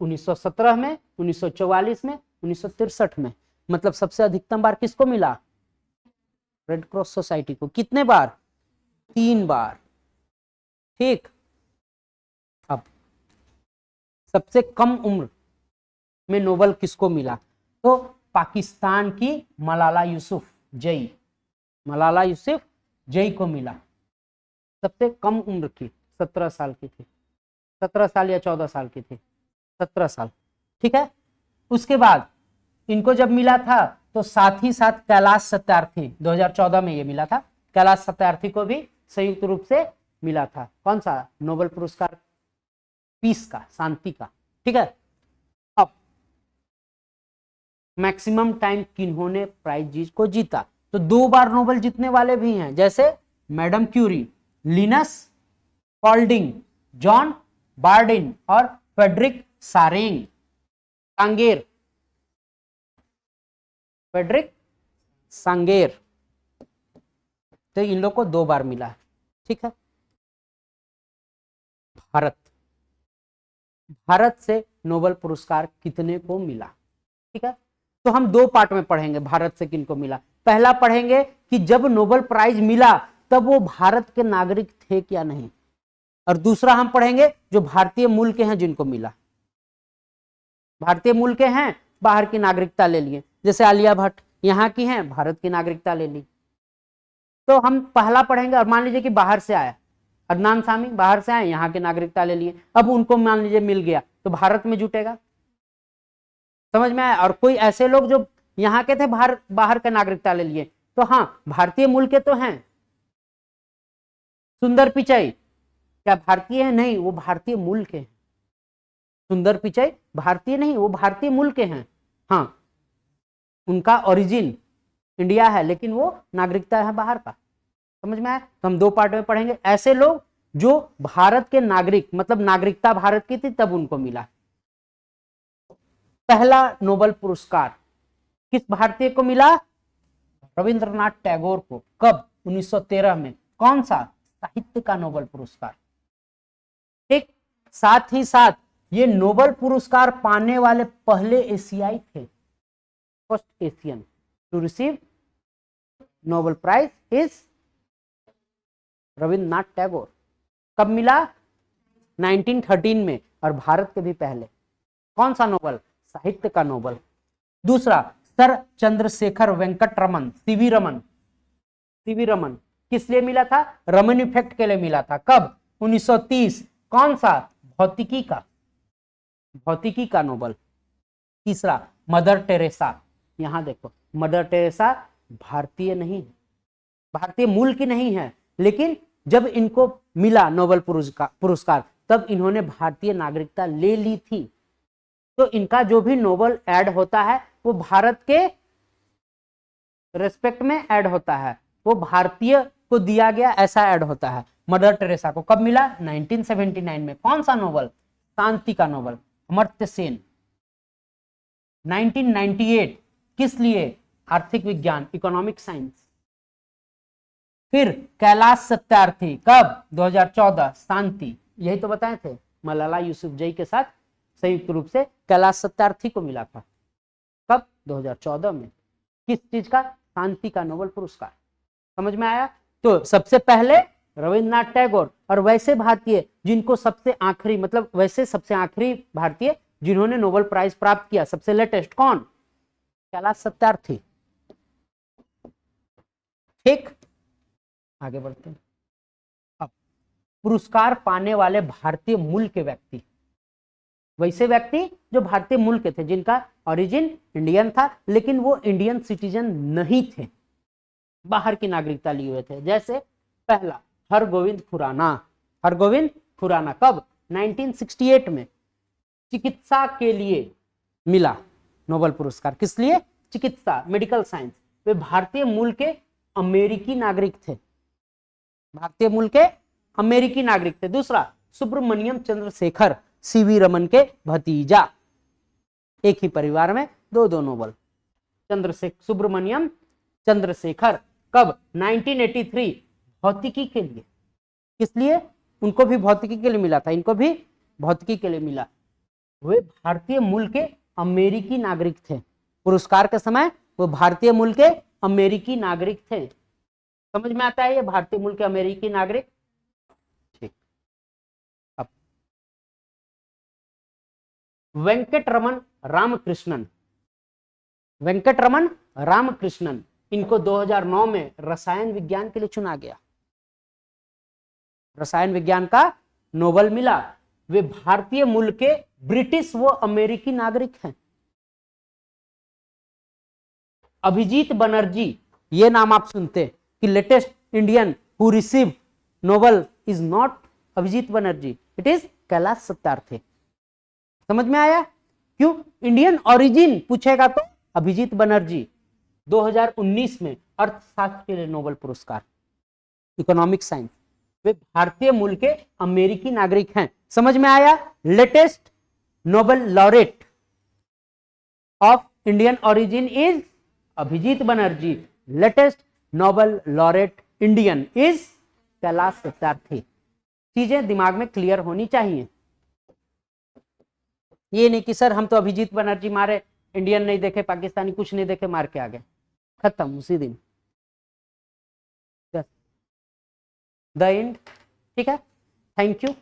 S1: 1917 में, 1944 में, 1963 में। मतलब सबसे अधिकतम बार किसको मिला? रेड क्रॉस सोसाइटी को। कितने बार? 3 बार। ठीक। अब सबसे कम उम्र में नोबेल किसको मिला? तो पाकिस्तान की मलाला यूसुफजई, मलाला यूसुफजई को मिला। सबसे कम उम्र की 17 साल की थी, 17 साल या 14 साल की थी, 17 साल। ठीक है। उसके बाद इनको जब मिला था तो साथ ही साथ कैलाश सत्यार्थी, 2014 में ये मिला था, कैलाश सत्यार्थी को भी संयुक्त रूप से मिला था। कौन सा? नोबेल पुरस्कार पीस का, शांति का। ठीक है। अब मैक्सिमम टाइम किन्होंने प्राइज को जीता? तो 2 बार नोबेल जीतने वाले भी हैं, जैसे madam Curie, Linus Pauling, John Bardeen और फ्रेडरिक सांगेर, फ्रेडरिक सांगेर। तो इन लोग को 2 बार मिला है। ठीक है। भारत से नोबेल पुरस्कार कितने को मिला? ठीक है। तो हम 2 पार्ट में पढ़ेंगे भारत से किनको मिला। पहला पढ़ेंगे कि जब नोबेल प्राइज मिला तब वो भारत के नागरिक थे क्या नहीं, और दूसरा हम पढ़ेंगे जो भारतीय मूल के हैं जिनको मिला। भारतीय मूल के हैं, बाहर की नागरिकता ले लिए, जैसे आलिया भट्ट यहाँ की हैं, भारत की नागरिकता ले ली। तो हम पहला पढ़ेंगे, और मान लीजिए कि बाहर से आया, अदनान सामी बाहर से आए, यहाँ की नागरिकता ले लिए, अब उनको मान लीजिए मिल गया तो भारत में जुटेगा। समझ में आया? और कोई ऐसे लोग जो यहाँ के थे, बाहर का नागरिकता ले लिए, तो हाँ भारतीय मूल के तो हैं। सुंदर पिचाई क्या भारतीय है? नहीं, वो भारतीय मूल के हैं। सुंदर पिचाई भारतीय नहीं, वो भारतीय मूल के हैं। हाँ, उनका ओरिजिन इंडिया है, लेकिन वो नागरिकता है बाहर का। समझ में आया? तो हम 2 पार्ट में पढ़ेंगे। ऐसे लोग जो भारत के नागरिक, मतलब नागरिकता भारत की थी तब उनको मिला। पहला नोबेल पुरस्कार किस भारतीय को मिला? रविंद्रनाथ टैगोर को। कब? 1913 में। कौन सा? साहित्य का नोबेल पुरस्कार। ठीक। साथ ही साथ ये नोबेल पुरस्कार पाने वाले पहले एशियाई थे, first Asian to receive Nobel prize is Rabindranath Tagore. कब मिला? 1913 में। और भारत के भी पहले। कौन सा नोबेल? साहित्य का नोबेल। दूसरा, सर चंद्रशेखर वेंकट रमन, सीवी रमन किस लिए मिला था? रमन इफेक्ट के लिए मिला था। कब? 1930। कौन सा? भौतिकी का नोबेल। तीसरा, मदर टेरेसा। यहां देखो, मदर टेरेसा भारतीय नहीं है, भारतीय मूल की नहीं है, लेकिन जब इनको मिला नोबेल पुरस्कार तब इन्होंने भारतीय नागरिकता ले ली थी। तो इनका जो भी नोबेल ऐड होता है वो भारत के रेस्पेक्ट में ऐड होता है, वो भारतीय को दिया गया ऐसा ऐड होता है। मदर टेरेसा को कब मिला? 1979 में। कौन सा नोबेल? शांति का नोबेल। अमर्त्य सेन 1998 किस लिए? आर्थिक विज्ञान, इकोनॉमिक साइंस। फिर कैलाश सत्यार्थी कब? 2014 शांति। यही तो बताए थे, मलाला यूसुफजई के साथ संयुक्त रूप से कैलाश सत्यार्थी को मिला था। कब? 2014 में। किस चीज का? शांति का नोबेल पुरस्कार। समझ में आया? तो सबसे पहले रविंद्रनाथ टैगोर, और वैसे भारतीय जिनको सबसे आखिरी, मतलब वैसे सबसे आखिरी भारतीय जिन्होंने नोबेल प्राइज प्राप्त किया, सबसे लेटेस्ट कौन? कैलाश सत्यार्थी। ठीक, आगे बढ़ते हैं। अब पुरस्कार पाने वाले भारतीय मूल के व्यक्ति, वैसे व्यक्ति जो भारतीय मूल के थे, जिनका ओरिजिन इंडियन था लेकिन वो इंडियन सिटीजन नहीं थे, बाहर की नागरिकता लिए हुए थे। जैसे पहला हरगोविंद खुराना। हरगोविंद खुराना कब? 1968 में चिकित्सा के लिए मिला नोबेल पुरस्कार। किस लिए? चिकित्सा, मेडिकल साइंस। वे भारतीय मूल के अमेरिकी नागरिक थे, भारतीय मूल के अमेरिकी नागरिक थे। दूसरा सुब्रमण्यम चंद्रशेखर, सीवी रमन के भतीजा, एक ही परिवार में दो दो नोबेल। सुब्रमण्यम चंद्रशेखर कब? 1983 भौतिकी के लिए। किस लिए? उनको भी भौतिकी के लिए मिला था, इनको भी भौतिकी के लिए मिला। वे भारतीय मूल के अमेरिकी नागरिक थे। पुरस्कार के समय वो भारतीय मूल के अमेरिकी नागरिक थे। समझ में आता है ये भारतीय मूल के अमेरिकी नागरिक? ठीक। अब वेंकटरमन रामकृष्णन, वेंकटरमन रामकृष्णन, इनको 2009 में रसायन विज्ञान के लिए चुना गया, रसायन विज्ञान का नोबेल मिला। वे भारतीय मूल के ब्रिटिश व अमेरिकी नागरिक हैं। अभिजीत बनर्जी, ये नाम आप सुनते कि latest Indian who receive Nobel is not Abhijit Banerjee, it is Kailash Satyarthi. समझ में आया? क्यों? इंडियन ओरिजिन पूछेगा तो अभिजीत बनर्जी। 2019 में अर्थशास्त्र के लिए नोबेल पुरस्कार, इकोनॉमिक साइंस। वे भारतीय मूल के अमेरिकी नागरिक हैं। समझ में आया? Latest Nobel laureate of Indian origin is Abhijit Banerjee, latest Nobel laureate Indian is Kailash Satyarthi. चीजें दिमाग में क्लियर होनी चाहिए। ये नहीं कि सर हम तो अभिजीत बनर्जी मारे, इंडियन नहीं देखे, पाकिस्तानी कुछ नहीं देखे, मार के आ गए, खत्म उसी दिन, द एंड। ठीक है, थैंक यू।